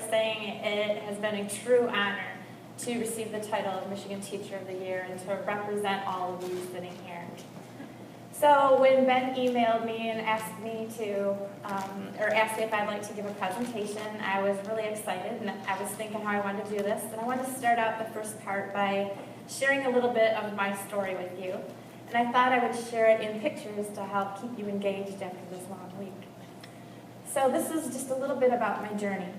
saying it has been a true honor to receive the title of Michigan Teacher of the Year and to represent all of you sitting here. So when Ben emailed me and asked me to, or asked me if I'd like to give a presentation, I was really excited, and I was thinking how I wanted to do this. And I wanted to start out the first part by sharing a little bit of my story with you. And I thought I would share it in pictures to help keep you engaged after this long week. So this is just a little bit about my journey.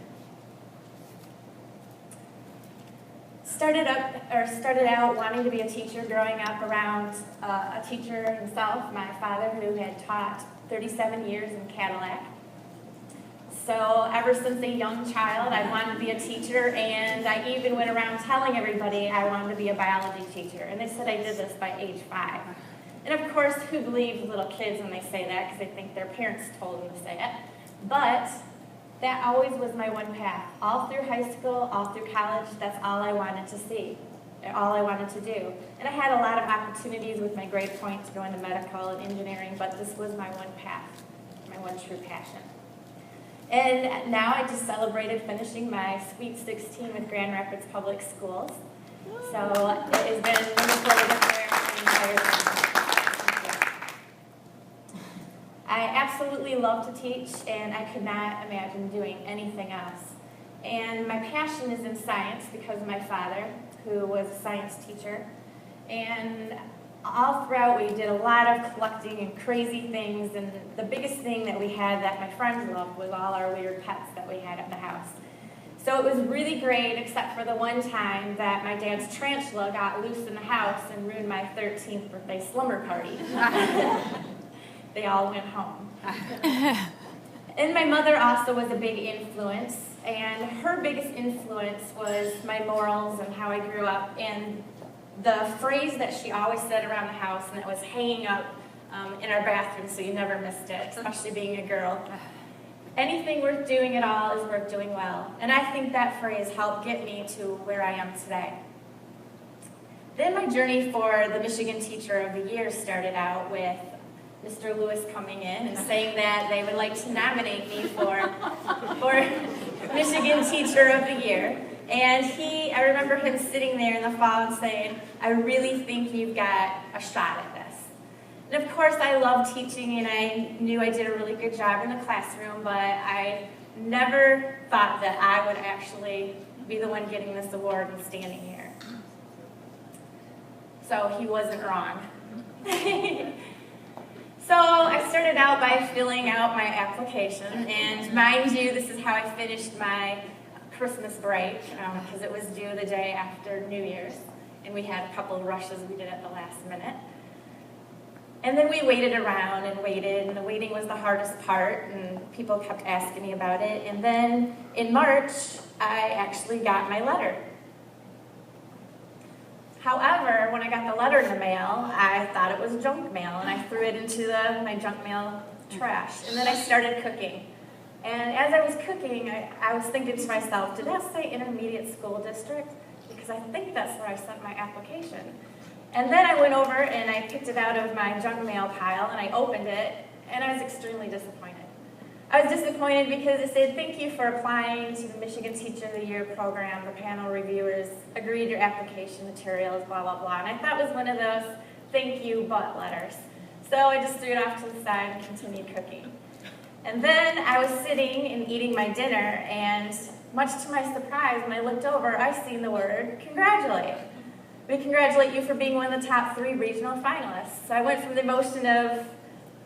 Started out wanting to be a teacher, growing up around a teacher himself, my father, who had taught 37 years in Cadillac. So ever since a young child, I wanted to be a teacher, and I even went around telling everybody I wanted to be a biology teacher. And they said I did this by age 5. And of course, who believes little kids when they say that, because they think their parents told them to say it. But that always was my one path. All through high school, all through college, that's all I wanted to see, all I wanted to do. And I had a lot of opportunities with my grade point to go into medical and engineering, but this was my one path, my one true passion. And now I just celebrated finishing my Sweet 16 with Grand Rapids Public Schools. So it has been wonderful to get there the entire time. I absolutely love to teach, and I could not imagine doing anything else. And my passion is in science because of my father, who was a science teacher. And all throughout, we did a lot of collecting and crazy things, and the biggest thing that we had that my friends loved was all our weird pets that we had at the house. So it was really great, except for the one time that my dad's tarantula got loose in the house and ruined my 13th birthday slumber party. They all went home. And my mother also was a big influence, and her biggest influence was my morals and how I grew up, and the phrase that she always said around the house, and it was hanging up in our bathroom so you never missed it, especially being a girl. Anything worth doing at all is worth doing well. And I think that phrase helped get me to where I am today. Then my journey for the Michigan Teacher of the Year started out with Mr. Lewis coming in and saying that they would like to nominate me for Michigan Teacher of the Year. And I remember him sitting there in the fall and saying, I really think you've got a shot at this. And of course I love teaching, and I knew I did a really good job in the classroom, but I never thought that I would actually be the one getting this award and standing here. So he wasn't wrong. So I started out by filling out my application, and mind you, this is how I finished my Christmas break, because it was due the day after New Year's, and we had a couple of rushes we did at the last minute. And then we waited around and waited, and the waiting was the hardest part, and people kept asking me about it. And then in March, I actually got my letter. However, when I got the letter in the mail, I thought it was junk mail, and I threw it into my junk mail trash. And then I started cooking. And as I was cooking, I was thinking to myself, did that say intermediate school district? Because I think that's where I sent my application. And then I went over and I picked it out of my junk mail pile, and I opened it, and I was extremely disappointed. I was disappointed because it said, thank you for applying to the Michigan Teacher of the Year program. The panel reviewers agreed your application materials, blah, blah, blah. And I thought it was one of those thank you but letters. So I just threw it off to the side and continued cooking. And then I was sitting and eating my dinner, and much to my surprise, when I looked over, I seen the word congratulate. We congratulate you for being one of the top 3 regional finalists. So I went from the emotion of,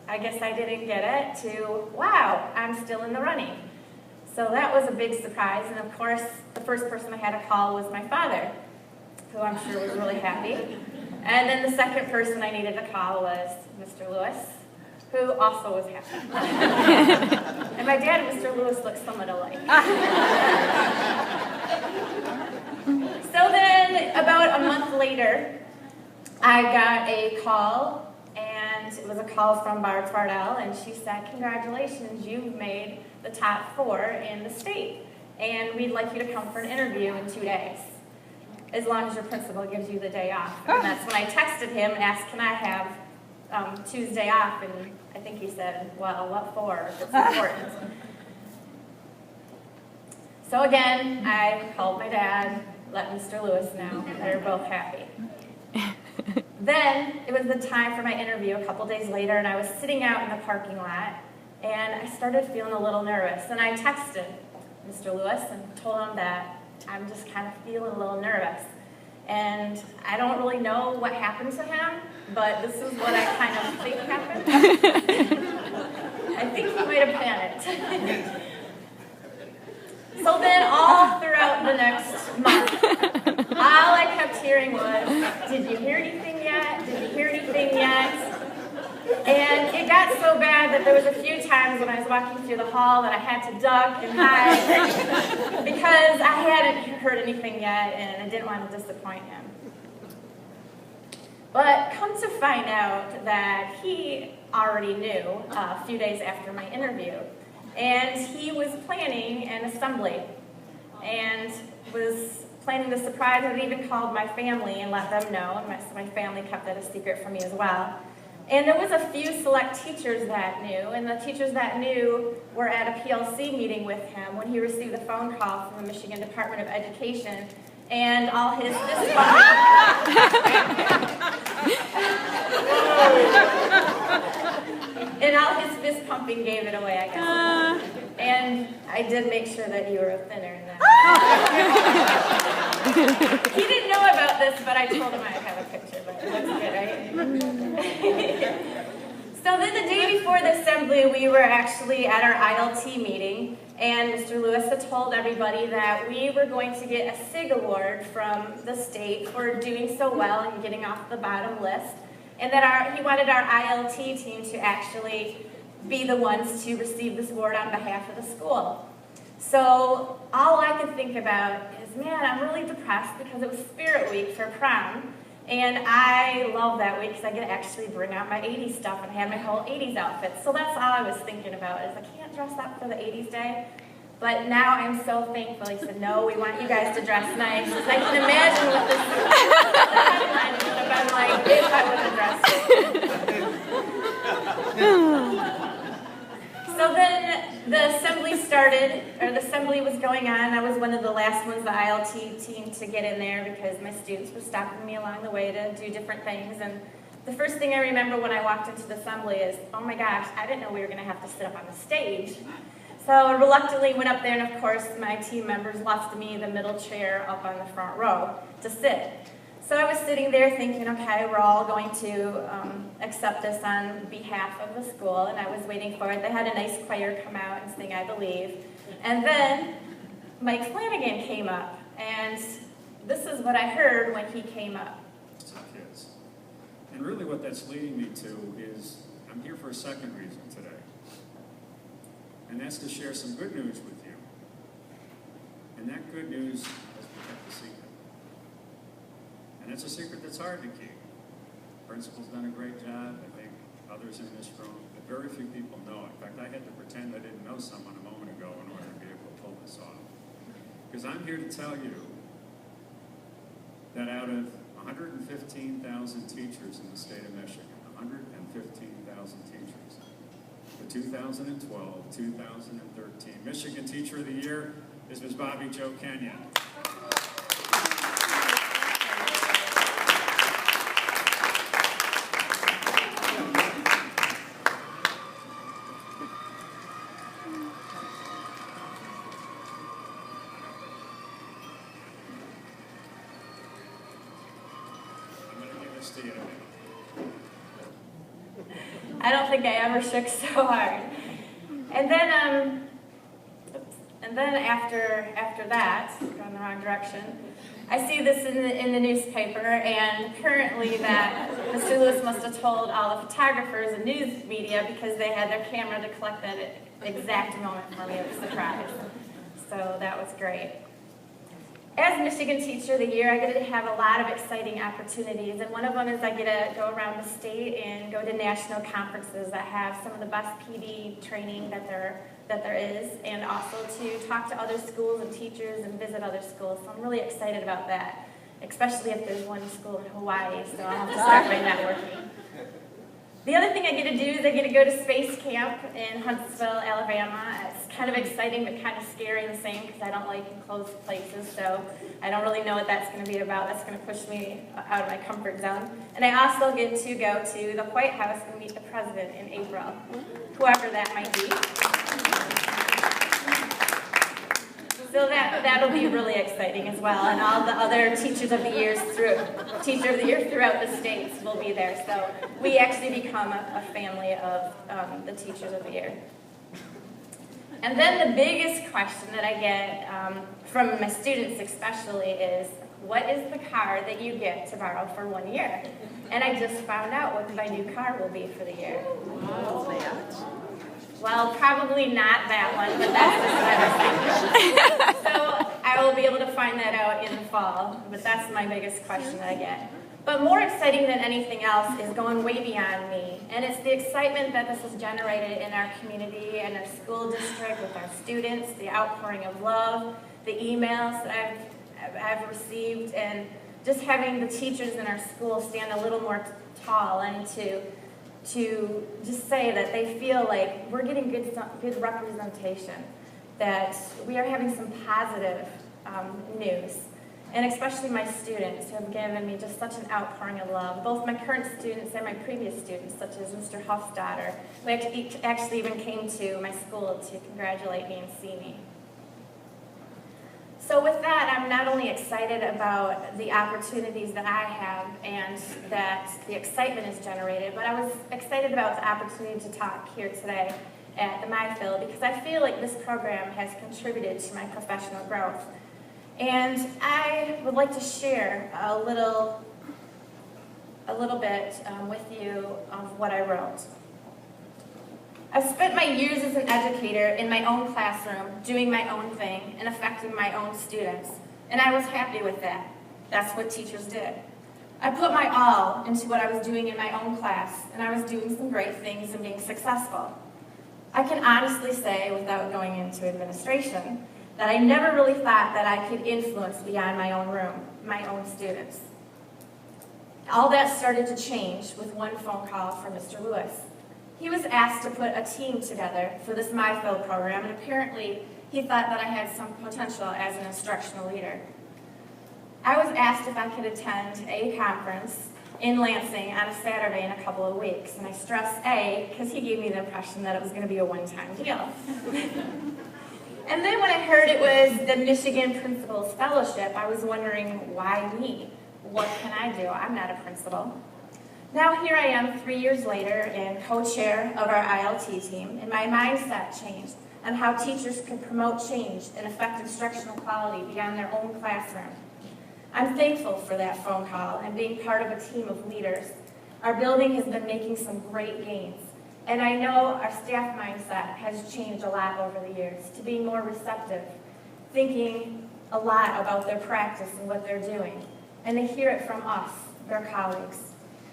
I guess I didn't get it, to, wow, I'm still in the running. So that was a big surprise, and of course, the first person I had to call was my father, who I'm sure was really happy. And then the second person I needed to call was Mr. Lewis, who also was happy. And my dad and Mr. Lewis look somewhat alike. So then, about a month later, I got a call, and it was a call from Barb Fardell, and she said, congratulations, you've made the top 4 in the state, and we'd like you to come for an interview in 2 days, as long as your principal gives you the day off. And that's when I texted him and asked, can I have Tuesday off? And I think he said, well, what for? It's important. So again, I called my dad, let Mr. Lewis know. They were both happy. Then it was the time for my interview a couple days later, and I was sitting out in the parking lot, and I started feeling a little nervous. And I texted Mr. Lewis and told him that I'm just kind of feeling a little nervous. And I don't really know what happened to him, but this is what I kind of think happened. I think he might have panicked. So then all throughout the next month, all I kept hearing was, did you hear anything yet? Did you hear anything yet? And it got so bad that there was a few times when I was walking through the hall that I had to duck and hide because I hadn't heard anything yet and I didn't want to disappoint him. But come to find out that he already knew a few days after my interview. And he was planning an assembly and was planning the surprise. I even called my family and let them know, and my family kept that a secret from me as well. And there was a few select teachers that knew, and the teachers that knew were at a PLC meeting with him when he received a phone call from the Michigan Department of Education, and all his fist pumping gave it away, I guess. And I did make sure that you were a thinner in that. He didn't know about this, but I told him I have a picture, but it looks good, right? So then the day before the assembly, we were actually at our ILT meeting, and Mr. Lewis had told everybody that we were going to get a SIG award from the state for doing so well and getting off the bottom list, and that he wanted our ILT team to actually be the ones to receive this award on behalf of the school. So all I could think about is, man, I'm really depressed because it was Spirit Week for prom, and I love that week because I get to actually bring out my 80s stuff and I had my whole 80s outfit. So that's all I was thinking about is I can't dress up for the 80s day. But now I'm so thankful. He said, no, we want you guys to dress nice. Because I can imagine what the headline would have been like if I would have dressed. So then the assembly started, or the assembly was going on. I was one of the last ones, the ILT team, to get in there because my students were stopping me along the way to do different things. And the first thing I remember when I walked into the assembly is, oh my gosh, I didn't know we were going to have to sit up on the stage. So I reluctantly went up there, and of course my team members left me the middle chair up on the front row to sit. So I was sitting there thinking, okay, we're all going to accept this on behalf of the school, and I was waiting for it. They had a nice choir come out and sing I Believe. And then Mike Flanagan came up, and this is what I heard when he came up. It's our kids. And really what that's leading me to is I'm here for a second reason today. And that's to share some good news with you. And that good news has been kept a secret. And it's a secret that's hard to keep. The principal's done a great job. I think others in this room, but very few people know. In fact, I had to pretend I didn't know someone a moment ago in order to be able to pull this off. Because I'm here to tell you that out of 115,000 teachers in the state of Michigan, 115,000 teachers, the 2012-2013 Michigan Teacher of the Year is Ms. BobbiJo Kenyon. I don't think I ever shook so hard. And then after that, going the wrong direction, I see this in the newspaper, and currently that Mr. Lewis must have told all the photographers and news media because they had their camera to collect that exact moment for me. It was a surprise. So that was great. As Michigan Teacher of the Year, I get to have a lot of exciting opportunities, and one of them is I get to go around the state and go to national conferences that have some of the best PD training that there is, and also to talk to other schools and teachers and visit other schools. So I'm really excited about that, especially if there's one school in Hawaii, so I'll have to start my networking. The other thing I get to do is I get to go to space camp in Huntsville, Alabama. It's kind of exciting but kind of scary in the same because I don't like enclosed places, so I don't really know what that's going to be about. That's going to push me out of my comfort zone. And I also get to go to the White House and meet the president in April, whoever that might be. So that'll be really exciting as well, and all the other Teachers of the Year throughout the states will be there. So we actually become a family of the Teachers of the Year. And then the biggest question that I get from my students especially is, what is the car that you get to borrow for 1 year? And I just found out what my new car will be for the year. Well, probably not that one, but that's just what I was thinking. So I will be able to find that out in the fall, but that's my biggest question that I get. But more exciting than anything else is going way beyond me, and it's the excitement that this has generated in our community and our school district with our students, the outpouring of love, the emails that I've received, and just having the teachers in our school stand a little more tall and to just say that they feel like we're getting good representation, that we are having some positive news. And especially my students who have given me just such an outpouring of love, both my current students and my previous students, such as Mr. Huffstadter, who actually even came to my school to congratulate me and see me. So with that, I'm not only excited about the opportunities that I have and that the excitement is generated, but I was excited about the opportunity to talk here today at the MyPhil because I feel like this program has contributed to my professional growth. And I would like to share a little bit with you of what I wrote. I've spent my years as an educator in my own classroom, doing my own thing and affecting my own students. And I was happy with that. That's what teachers did. I put my all into what I was doing in my own class, and I was doing some great things and being successful. I can honestly say, without going into administration, that I never really thought that I could influence beyond my own room, my own students. All that started to change with one phone call from Mr. Lewis. He was asked to put a team together for this MyPhil program, and apparently he thought that I had some potential as an instructional leader. I was asked if I could attend a conference in Lansing on a Saturday in a couple of weeks, and I stress A because he gave me the impression that it was going to be a one-time deal. And then when I heard it was the Michigan Principal's Fellowship, I was wondering, why me? What can I do? I'm not a principal. Now here I am 3 years later and co-chair of our ILT team, and my mindset changed on how teachers could promote change and affect instructional quality beyond their own classroom. I'm thankful for that phone call and being part of a team of leaders. Our building has been making some great gains, and I know our staff mindset has changed a lot over the years to being more receptive, thinking a lot about their practice and what they're doing, and they hear it from us, their colleagues.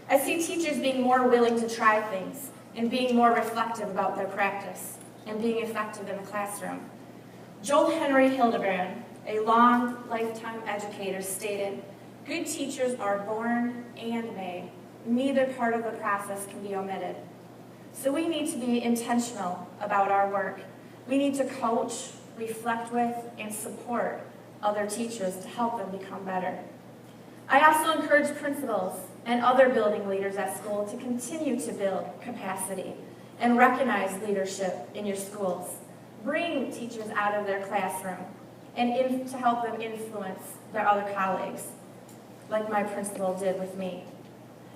I see teachers being more willing to try things and being more reflective about their practice and being effective in the classroom. Joel Henry Hildebrand, a long lifetime educator, stated, "Good teachers are born and made. Neither part of the process can be omitted." So we need to be intentional about our work. We need to coach, reflect with, and support other teachers to help them become better. I also encourage principals and other building leaders at school to continue to build capacity and recognize leadership in your schools. Bring teachers out of their classroom and to help them influence their other colleagues, like my principal did with me.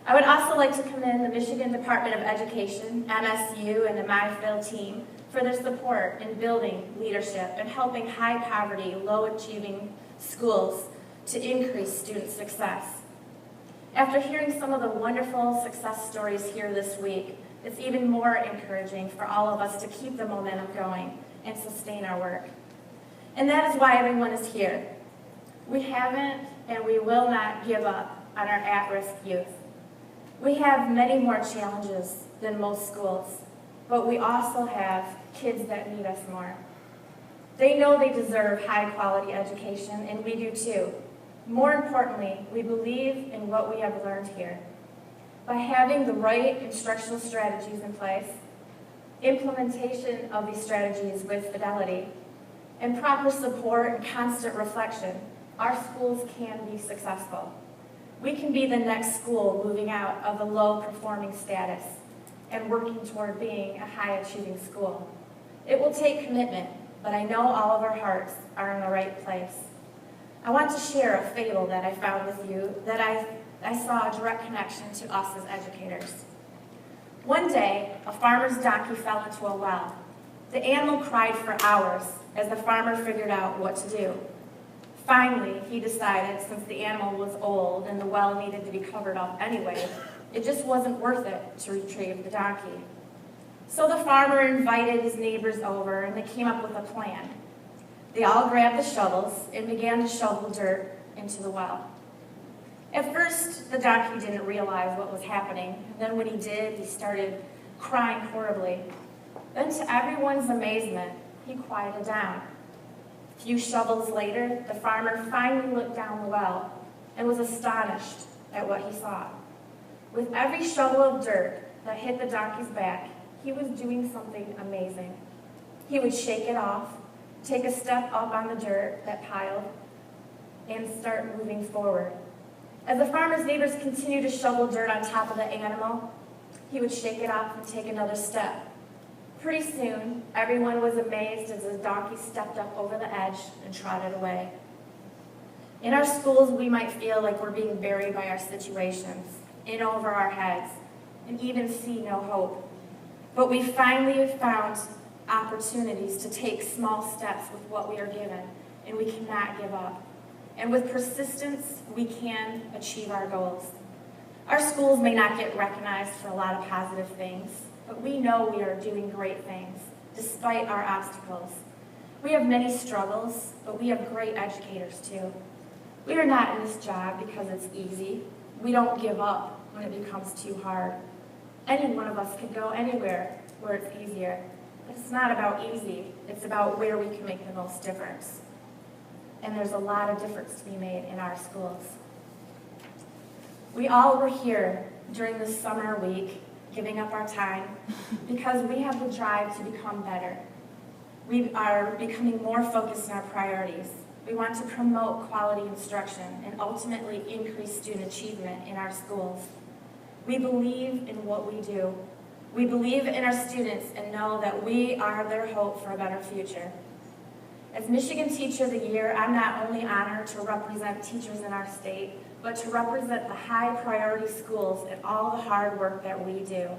I would also like to commend the Michigan Department of Education, MSU, and the MyPhil team for their support in building leadership and helping high poverty, low achieving schools to increase student success. After hearing some of the wonderful success stories here this week, it's even more encouraging for all of us to keep the momentum going and sustain our work. And that is why everyone is here. We haven't and we will not give up on our at-risk youth. We have many more challenges than most schools, but we also have kids that need us more. They know they deserve high-quality education, and we do too. More importantly, we believe in what we have learned here. by having the right instructional strategies in place, implementation of these strategies with fidelity, and proper support and constant reflection, our schools can be successful. We can be the next school moving out of a low-performing status and working toward being a high-achieving school. It will take commitment, but I know all of our hearts are in the right place. I want to share a fable that I found with you that I saw a direct connection to us as educators. One day, a farmer's donkey fell into a well. The animal cried for hours as the farmer figured out what to do. Finally, he decided, since the animal was old and the well needed to be covered up anyway, it just wasn't worth it to retrieve the donkey. So the farmer invited his neighbors over and they came up with a plan. They all grabbed the shovels and began to shovel dirt into the well. At first, the donkey didn't realize what was happening. And then when he did, he started crying horribly. Then to everyone's amazement, he quieted down. A few shovels later, the farmer finally looked down the well and was astonished at what he saw. With every shovel of dirt that hit the donkey's back, he was doing something amazing. He would shake it off, take a step up on the dirt that piled, and start moving forward. As the farmer's neighbors continued to shovel dirt on top of the animal, he would shake it off and take another step. Pretty soon, everyone was amazed as the donkey stepped up over the edge and trotted away. In our schools, we might feel like we're being buried by our situations, in over our heads, and even see no hope. But we finally have found opportunities to take small steps with what we are given, and we cannot give up. And with persistence, we can achieve our goals. Our schools may not get recognized for a lot of positive things, but we know we are doing great things, despite our obstacles. We have many struggles, but we have great educators too. We are not in this job because it's easy. We don't give up when it becomes too hard. Any one of us could go anywhere where it's easier. But it's not about easy, it's about where we can make the most difference. And there's a lot of difference to be made in our schools. We all were here during this summer week, giving up our time, because we have the drive to become better. We are becoming more focused on our priorities. We want to promote quality instruction and ultimately increase student achievement in our schools. We believe in what we do. We believe in our students and know that we are their hope for a better future. As Michigan Teacher of the Year, I'm not only honored to represent teachers in our state, but to represent the high priority schools and all the hard work that we do.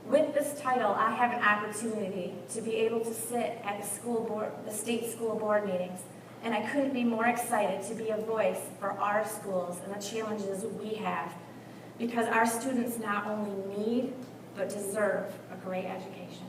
With this title, I have an opportunity to be able to sit at the state school board meetings, and I couldn't be more excited to be a voice for our schools and the challenges we have, because our students not only need, but deserve a great education.